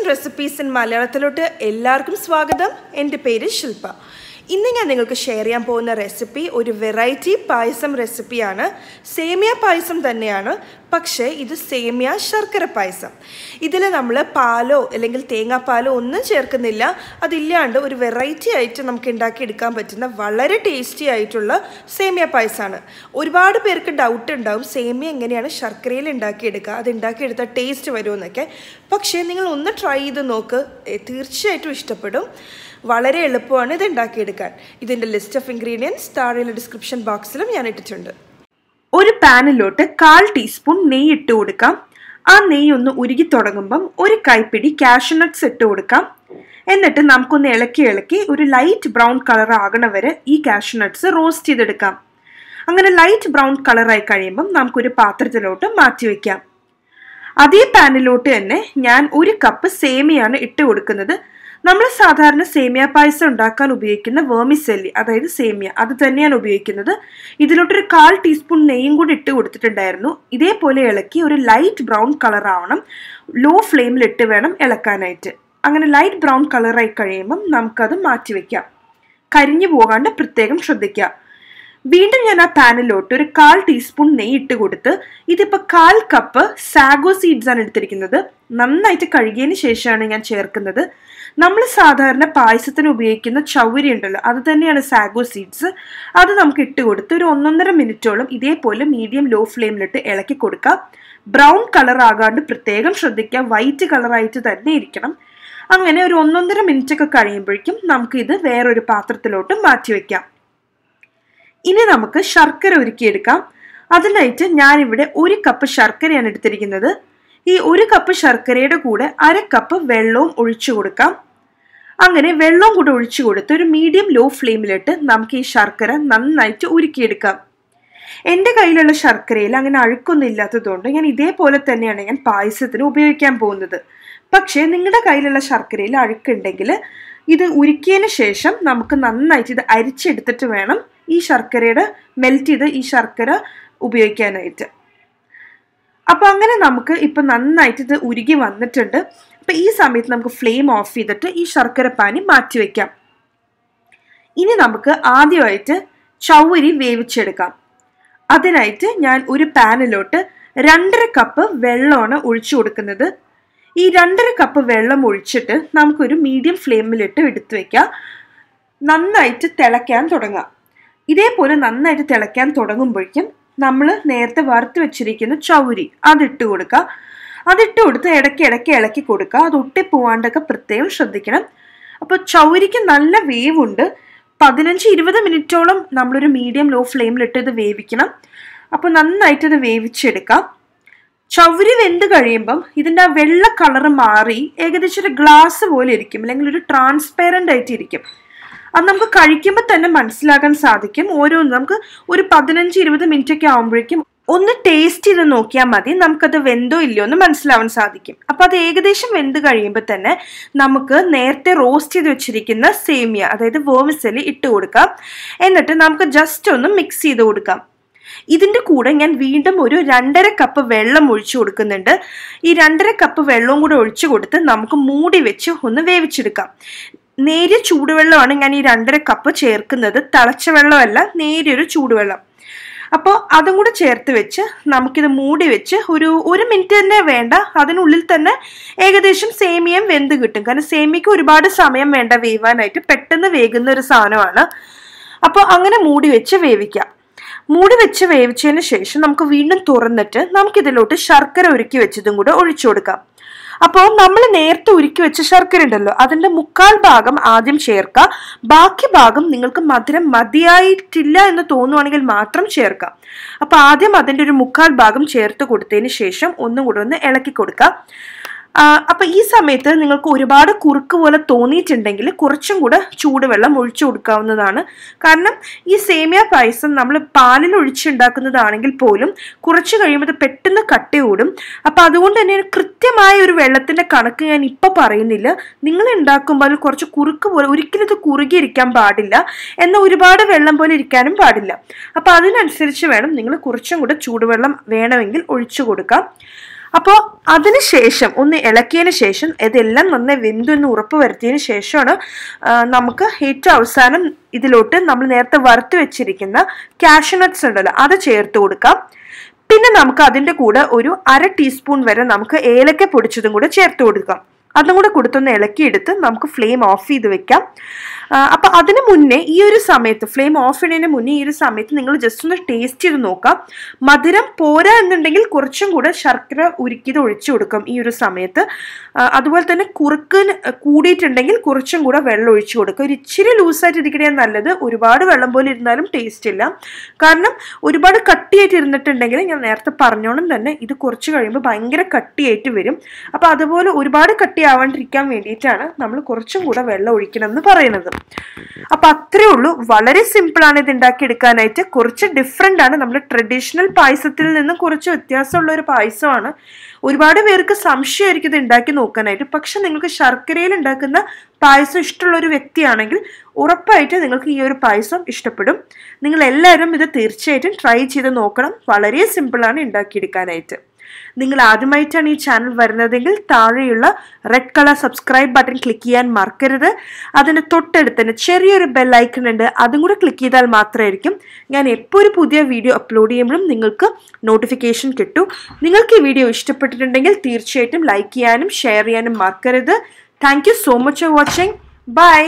recipes in മലയാളത്തിലോട്ട് എല്ലാവർക്കും സ്വാഗതം. എൻ്റെ പേര് ശില്പ. ഇന്ന് ഞാൻ നിങ്ങൾക്ക് ഷെയർ ചെയ്യാൻ പോകുന്ന റെസിപ്പി ഒരു വെറൈറ്റി പായസം റെസിപ്പിയാണ്. സേമിയ പായസം തന്നെയാണ്, പക്ഷേ ഇത് സേമിയ ശർക്കര പായസം. ഇതിൽ നമ്മൾ പാലോ അല്ലെങ്കിൽ തേങ്ങാപ്പാലോ ഒന്നും ചേർക്കുന്നില്ല. അതില്ലാണ്ട് ഒരു വെറൈറ്റി ആയിട്ട് നമുക്ക് ഉണ്ടാക്കിയെടുക്കാൻ പറ്റുന്ന വളരെ ടേസ്റ്റി ആയിട്ടുള്ള സേമിയ പായസമാണ്. ഒരുപാട് പേർക്ക് ഡൗട്ട് ഉണ്ടാവും, സേമിയ എങ്ങനെയാണ് ശർക്കരയിൽ ഉണ്ടാക്കിയെടുക്കുക, അത് ഉണ്ടാക്കിയെടുത്താൽ ടേസ്റ്റ് വരുമെന്നൊക്കെ. പക്ഷേ നിങ്ങൾ ഒന്ന് ട്രൈ ചെയ്ത് നോക്ക്, തീർച്ചയായിട്ടും ഇഷ്ടപ്പെടും. വളരെ എളുപ്പമാണ് ഇത് ഉണ്ടാക്കിയെടുക്കാൻ. ഇതിൻ്റെ ലിസ്റ്റ് ഓഫ് ഇൻഗ്രീഡിയൻസ് താഴെയുള്ള ഡിസ്ക്രിപ്ഷൻ ബോക്സിലും ഞാൻ ഇട്ടിട്ടുണ്ട്. ഒരു പാനിലോട്ട് 1/4 ടീസ്പൂൺ നെയ്യ് ഇട്ട് കൊടുക്കാം. ആ നെയ്യ് ഒന്ന് ഉരുകി തുടങ്ങുമ്പം ഒരു കൈപ്പിടി കാഷ്യൂ നട്ട്സ് ഇട്ട് കൊടുക്കാം. എന്നിട്ട് നമുക്കൊന്ന് ഇളക്കി ഒരു ലൈറ്റ് ബ്രൗൺ കളർ ആകണ വരെ ഈ കാഷ്യൂ നട്ട്സ് റോസ്റ്റ് ചെയ്തെടുക്കാം. അങ്ങനെ ലൈറ്റ് ബ്രൗൺ കളറായി കഴിയുമ്പം നമുക്കൊരു പാത്രത്തിലോട്ട് മാറ്റി വയ്ക്കാം. അതേ പാനിലോട്ട് തന്നെ ഞാൻ 1 കപ്പ് സേമിയാണ് ഇട്ട് കൊടുക്കുന്നത്. നമ്മൾ സാധാരണ സേമിയ പായസം ഉണ്ടാക്കാൻ ഉപയോഗിക്കുന്ന വെർമിcelli, അതായത് സേമിയ, അത് തന്നെയാണ് ഉപയോഗിക്കുന്നത്. ഇതിലോട്ടൊരു 1/4 ടീസ്പൂൺ നെയ്യും കൂടി ഇട്ട് കൊടുത്തിട്ടുണ്ടായിരുന്നു. ഇതേപോലെ ഇളക്കി ഒരു ലൈറ്റ് ബ്രൗൺ കളർ ആവണം. ലോ ഫ്ലെയിമിലിട്ട് വേണം ഇളക്കാനായിട്ട്. അങ്ങനെ ലൈറ്റ് ബ്രൗൺ കളറായി കഴിയുമ്പം നമുക്കത് മാറ്റി വയ്ക്കാം. കരിഞ്ഞു പോകാണ്ട് പ്രത്യേകം ശ്രദ്ധിക്കുക. വീണ്ടും ഞാൻ ആ പാനിലോട്ട് ഒരു 1/4 ടീസ്പൂൺ നെയ്യ് ഇട്ട് കൊടുത്ത് ഇതിപ്പോൾ 1/4 കപ്പ് സാഗോ സീഡ്സ് ആണ് എടുത്തിരിക്കുന്നത്. നന്നായിട്ട് കഴുകിയതിന് ശേഷമാണ് ഞാൻ ചേർക്കുന്നത്. നമ്മൾ സാധാരണ പായസത്തിന് ഉപയോഗിക്കുന്ന ചൗവരി ഉണ്ടല്ലോ, അത് തന്നെയാണ് സാഗോ സീഡ്സ്. അത് നമുക്ക് ഇട്ട് കൊടുത്ത് ഒരു 1.5 മിനിറ്റോളം ഇതേപോലെ മീഡിയം ലോ ഫ്ലെയിമിലിട്ട് ഇളക്കി കൊടുക്കുക. ബ്രൗൺ കളർ ആകാണ്ട് പ്രത്യേകം ശ്രദ്ധിക്കുക, വൈറ്റ് കളറായിട്ട് തന്നെ ഇരിക്കണം. അങ്ങനെ ഒരു 1.5 മിനിറ്റ് ഒക്കെ കഴിയുമ്പോഴേക്കും നമുക്ക് ഇത് വേറൊരു പാത്രത്തിലോട്ട് മാറ്റി വയ്ക്കാം. ഇനി നമുക്ക് ശർക്കര ഉരുക്കിയെടുക്കാം. അതിനായിട്ട് ഞാനിവിടെ 1 കപ്പ് ശർക്കരയാണ് എടുത്തിരിക്കുന്നത്. ഈ 1 കപ്പ് ശർക്കരയുടെ കൂടെ 1/2 കപ്പ് വെള്ളവും ഒഴിച്ചു കൊടുക്കാം. അങ്ങനെ വെള്ളവും കൂടെ ഒഴിച്ചു കൊടുത്ത് ഒരു മീഡിയം ലോ ഫ്ലെയിമിലിട്ട് നമുക്ക് ഈ ശർക്കര നന്നായിട്ട് ഉരുക്കിയെടുക്കാം. എൻ്റെ കയ്യിലുള്ള ശർക്കരയിൽ അങ്ങനെ അഴുക്കൊന്നും ഇല്ലാത്തതുകൊണ്ട് ഞാൻ ഇതേപോലെ തന്നെയാണ് ഞാൻ പായസത്തിന് ഉപയോഗിക്കാൻ പോകുന്നത്. പക്ഷേ നിങ്ങളുടെ കയ്യിലുള്ള ശർക്കരയിൽ അഴുക്കുണ്ടെങ്കിൽ ഇത് ഉരുക്കിയതിന് ശേഷം നമുക്ക് നന്നായിട്ട് ഇത് അരിച്ചെടുത്തിട്ട് വേണം ഈ ശർക്കരയുടെ മെൽറ്റ് ചെയ്ത് ഈ ശർക്കര ഉപയോഗിക്കാനായിട്ട്. അപ്പോൾ അങ്ങനെ നമുക്ക് ഇപ്പം നന്നായിട്ട് ഇത് ഉരുകി വന്നിട്ടുണ്ട്. അപ്പം ഈ സമയത്ത് നമുക്ക് ഫ്ലെയിം ഓഫ് ചെയ്തിട്ട് ഈ ശർക്കര പാനി മാറ്റി വയ്ക്കാം. ഇനി നമുക്ക് ആദ്യമായിട്ട് ചൗവരി വേവിച്ചെടുക്കാം. അതിനായിട്ട് ഞാൻ ഒരു പാനിലോട്ട് 2.5 കപ്പ് വെള്ളമാണ് ഒഴിച്ചു കൊടുക്കുന്നത്. ഈ 2.5 കപ്പ് വെള്ളം ഒഴിച്ചിട്ട് നമുക്കൊരു മീഡിയം ഫ്ലെയിമിലിട്ട് എടുത്തു വയ്ക്കാം. നന്നായിട്ട് തിളയ്ക്കാൻ തുടങ്ങാം. ഇതേപോലെ നന്നായിട്ട് തിളയ്ക്കാൻ തുടങ്ങുമ്പോഴേക്കും നമ്മൾ നേരത്തെ വറുത്ത് വെച്ചിരിക്കുന്ന ചൗവരി അതിട്ട് കൊടുക്കുക. അതിട്ട് കൊടുത്ത് ഇടയ്ക്ക് ഇളക്കി കൊടുക്കുക. അത് ഒട്ടിപ്പോവാണ്ടൊക്കെ പ്രത്യേകം ശ്രദ്ധിക്കണം. അപ്പോൾ ചൗവരിക്ക് നല്ല വേവുണ്ട്. 15-20 മിനിറ്റോളം നമ്മളൊരു മീഡിയം ലോ ഫ്ലെയിമിലിട്ട് ഇത് വേവിക്കണം. അപ്പോൾ നന്നായിട്ട് ഇത് വേവിച്ചെടുക്കാം. ചൗവരി വെന്ത് കഴിയുമ്പം ഇതിൻ്റെ ആ വെള്ള കളറ് മാറി ഏകദേശം ഒരു ഗ്ലാസ് പോലെ ഇരിക്കും, അല്ലെങ്കിൽ ഒരു ട്രാൻസ്പെറൻ്റ് ആയിട്ട് ഇരിക്കും. അത് നമുക്ക് കഴിക്കുമ്പോൾ തന്നെ മനസ്സിലാക്കാൻ സാധിക്കും. ഓരോന്ന് നമുക്ക് ഒരു 15-20 മിനിറ്റ് ഒക്കെ ആകുമ്പോഴേക്കും ഒന്ന് ടേസ്റ്റ് ചെയ്ത് നോക്കിയാൽ മതി, നമുക്കത് വെന്തോ ഇല്ലയോ എന്ന് മനസ്സിലാവാൻ സാധിക്കും. അപ്പോൾ അത് ഏകദേശം വെന്ത് കഴിയുമ്പോൾ തന്നെ നമുക്ക് നേരത്തെ റോസ്റ്റ് ചെയ്ത് വെച്ചിരിക്കുന്ന സേമിയ, അതായത് വെർമിcelli ഇട്ട് കൊടുക്കാം. എന്നിട്ട് നമുക്ക് ജസ്റ്റ് ഒന്ന് മിക്സ് ചെയ്ത് കൊടുക്കാം. ഇതിൻ്റെ കൂടെ ഞാൻ വീണ്ടും ഒരു 2.5 കപ്പ് വെള്ളം ഒഴിച്ചു കൊടുക്കുന്നുണ്ട്. ഈ 2.5 കപ്പ് വെള്ളവും കൂടെ ഒഴിച്ചു കൊടുത്ത് നമുക്ക് മൂടി വെച്ച് ഒന്ന് വേവിച്ചെടുക്കാം. നേരിയ ചൂടുവെള്ളമാണ് ഞാൻ ഈ 2.5 കപ്പ് ചേർക്കുന്നത്, തിളച്ച വെള്ളമല്ല, നേരിയൊരു ചൂടുവെള്ളം. അപ്പോൾ അതും കൂടെ ചേർത്ത് വെച്ച് നമുക്കിത് മൂടി വെച്ച് ഒരു 1 മിനിറ്റ് തന്നെ വേണ്ട, അതിനുള്ളിൽ തന്നെ ഏകദേശം സേമിയയും വെന്ത് കിട്ടും. കാരണം സേമിയക്ക് ഒരുപാട് സമയം വേണ്ട വേവാനായിട്ട്, പെട്ടെന്ന് വേകുന്ന ഒരു സാധനമാണ്. അപ്പോൾ അങ്ങനെ മൂടി വെച്ച് വേവിക്കാം. മൂടി വെച്ച് വേവിച്ചതിന് ശേഷം നമുക്ക് വീണ്ടും തുറന്നിട്ട് നമുക്കിതിലോട്ട് ശർക്കര ഉരുക്കി വെച്ചതും കൂടെ ഒഴിച്ചു കൊടുക്കാം. അപ്പോൾ നമ്മൾ നേരത്തെ ഉരുക്കി വെച്ച ശർക്കര ഉണ്ടല്ലോ, അതിൻ്റെ 1/4 ഭാഗം ആദ്യം ചേർക്കാം. ബാക്കി ഭാഗം നിങ്ങൾക്ക് മധുരം മതിയായിട്ടില്ല എന്ന് തോന്നുവാണെങ്കിൽ മാത്രം ചേർക്കാം. അപ്പോൾ ആദ്യം അതിൻ്റെ ഒരു 1/4 ഭാഗം ചേർത്ത് കൊടുത്തതിന് ശേഷം ഒന്നും കൂടെ ഒന്ന് ഇളക്കി കൊടുക്കാം. അപ്പം ഈ സമയത്ത് നിങ്ങൾക്ക് ഒരുപാട് കുറുക്ക് പോലെ തോന്നിയിട്ടുണ്ടെങ്കിൽ കുറച്ചും കൂടെ ചൂടുവെള്ളം ഒഴിച്ചു കൊടുക്കാവുന്നതാണ്. കാരണം ഈ സേമിയ പായസം നമ്മൾ പാലിൽ ഒഴിച്ചുണ്ടാക്കുന്നതാണെങ്കിൽ പോലും കുറച്ച് കഴിയുമ്പോൾ ഇത് പെട്ടെന്ന് കട്ടി കൂടും. അപ്പം അതുകൊണ്ട് തന്നെ കൃത്യമായ ഒരു വെള്ളത്തിൻ്റെ കണക്ക് ഞാൻ ഇപ്പോൾ പറയുന്നില്ല. നിങ്ങൾ ഉണ്ടാക്കുമ്പോൾ അതിൽ കുറച്ച് കുറുക്ക് പോലെ, ഒരിക്കലും ഇത് കുറുകിയിരിക്കാൻ പാടില്ല, എന്നാൽ ഒരുപാട് വെള്ളം പോലെ ഇരിക്കാനും പാടില്ല. അപ്പം അതിനനുസരിച്ച് വേണം നിങ്ങൾ കുറച്ചും കൂടെ ചൂടുവെള്ളം വേണമെങ്കിൽ ഒഴിച്ചു കൊടുക്കാം. അപ്പോൾ അതിനുശേഷം ഒന്ന് ഇളക്കിയതിന് ശേഷം ഇതെല്ലാം നന്നായി വെന്തെന്ന് ഉറപ്പ് വരുത്തിയതിന് ശേഷമാണ് നമുക്ക് ഏറ്റവും അവസാനം ഇതിലോട്ട് നമ്മൾ നേരത്തെ വറുത്ത് വെച്ചിരിക്കുന്ന കാഷ്യൂ നട്ട്സ് ഉണ്ടല്ലോ അത് ചേർത്ത് കൊടുക്കാം. പിന്നെ നമുക്ക് അതിൻ്റെ കൂടെ ഒരു 1/2 ടീസ്പൂൺ വരെ നമുക്ക് ഏലക്ക പൊടിച്ചതും കൂടെ ചേർത്ത് കൊടുക്കാം. അതും കൂടെ കൊടുത്തൊന്ന് ഇളക്കിയെടുത്ത് നമുക്ക് ഫ്ലെയിം ഓഫ് ചെയ്ത് വെക്കാം. അപ്പം അതിന് മുന്നേ ഈ ഒരു സമയത്ത് ഫ്ലെയിം ഓഫ് ചെയ്യുന്നതിന് മുന്നേ ഈ ഒരു സമയത്ത് നിങ്ങൾ ജസ്റ്റ് ഒന്ന് ടേസ്റ്റ് ചെയ്ത് നോക്കാം. മധുരം പോരാ എന്നുണ്ടെങ്കിൽ കുറച്ചും കൂടെ ശർക്കര ഉരുക്കിയത് ഒഴിച്ചു കൊടുക്കാം ഈ ഒരു സമയത്ത്. അതുപോലെ തന്നെ കുറുക്ക് കൂടിയിട്ടുണ്ടെങ്കിൽ കുറച്ചും കൂടെ വെള്ളം ഒഴിച്ചു കൊടുക്കുക. ഒരു ഇച്ചിരി ലൂസായിട്ട് ഇരിക്കണേ നല്ലത്. ഒരുപാട് വെള്ളം പോലെ ഇരുന്നാലും ടേസ്റ്റ് ഇല്ല. കാരണം ഒരുപാട് കട്ടിയായിട്ട് ഇരുന്നിട്ടുണ്ടെങ്കിൽ ഞാൻ നേരത്തെ പറഞ്ഞോണം തന്നെ ഇത് കുറച്ച് കഴിയുമ്പോൾ ഭയങ്കര കട്ടിയായിട്ട് വരും. അപ്പം അതുപോലെ ഒരുപാട് കട്ടിയാവാണ്ടിരിക്കാൻ വേണ്ടിയിട്ടാണ് നമ്മൾ കുറച്ചും കൂടെ വെള്ളം ഒഴിക്കണം എന്ന് പറയുന്നത്. അപ്പൊ അത്രേ ഉള്ളൂ. വളരെ സിമ്പിളാണ് ഇത് ഉണ്ടാക്കിയെടുക്കാനായിട്ട്. കുറച്ച് ഡിഫറെൻ്റ് ആണ്. നമ്മുടെ ട്രഡീഷണൽ പായസത്തിൽ നിന്ന് കുറച്ച് വ്യത്യാസമുള്ള ഒരു പായസമാണ്. ഒരുപാട് പേർക്ക് സംശയമായിരിക്കും ഇത് ഉണ്ടാക്കി നോക്കാനായിട്ട്. പക്ഷെ നിങ്ങൾക്ക് ശർക്കരയിൽ ഉണ്ടാക്കുന്ന പായസം ഇഷ്ടമുള്ള ഒരു വ്യക്തിയാണെങ്കിൽ ഉറപ്പായിട്ട് നിങ്ങൾക്ക് ഈ ഒരു പായസം ഇഷ്ടപ്പെടും. നിങ്ങൾ എല്ലാവരും ഇത് തീർച്ചയായിട്ടും ട്രൈ ചെയ്ത് നോക്കണം. വളരെ സിമ്പിളാണ് ഉണ്ടാക്കിയെടുക്കാനായിട്ട്. നിങ്ങൾ ആദ്യമായിട്ടാണ് ഈ ചാനൽ വരുന്നതെങ്കിൽ താഴെയുള്ള red colour subscribe button click ചെയ്യാൻ മറക്കരുത്. അതിന് തൊട്ടടുത്ത് തന്നെ ചെറിയൊരു ബെൽ ഐക്കൺ ഉണ്ട്. അതും കൂടെ ക്ലിക്ക് ചെയ്താൽ മാത്രമായിരിക്കും ഞാൻ എപ്പോൾ ഒരു പുതിയ വീഡിയോ അപ്ലോഡ് ചെയ്യുമ്പോഴും നിങ്ങൾക്ക് നോട്ടിഫിക്കേഷൻ കിട്ടും. നിങ്ങൾക്ക് ഈ വീഡിയോ ഇഷ്ടപ്പെട്ടിട്ടുണ്ടെങ്കിൽ തീർച്ചയായിട്ടും ലൈക്ക് ചെയ്യാനും ഷെയർ ചെയ്യാനും മറക്കരുത്. Thank you so much for watching. By.